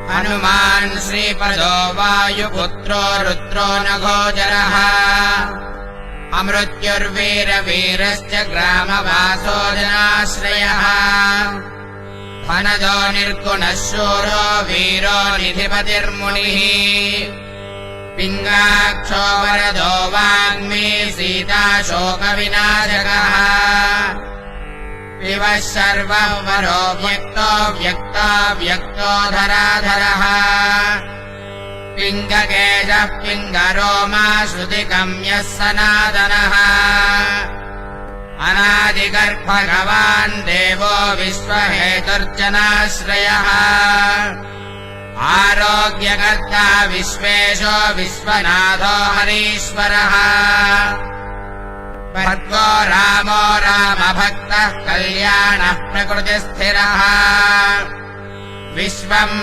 हनुमान् श्रीपदो वायुपुत्रो रुद्रो नघोजरः अमृत्युर्वीरवीरश्च ग्रामवासो जनाश्रयः फनदो निर्गुणः शूरो वीरो निधिपतिर्मुनिः पिङ्गाक्षो वरदो वाग्मी सीताशोकविनाशकः विवः सर्वः वरो व्यक्तो व्यक्तो धराधरः पिङ्गकेशः पिङ्गरोमा श्रुतिगम्यः सनातनः अनादिगर्भगवान् देवो विश्वहेतुर्जनाश्रयः आरोग्यकर्ता विश्वेशो विश्वनाथो हरीश्वरः भर्गो रामो रामभक्तः कल्याणः प्रकृतिस्थिरः विश्वम्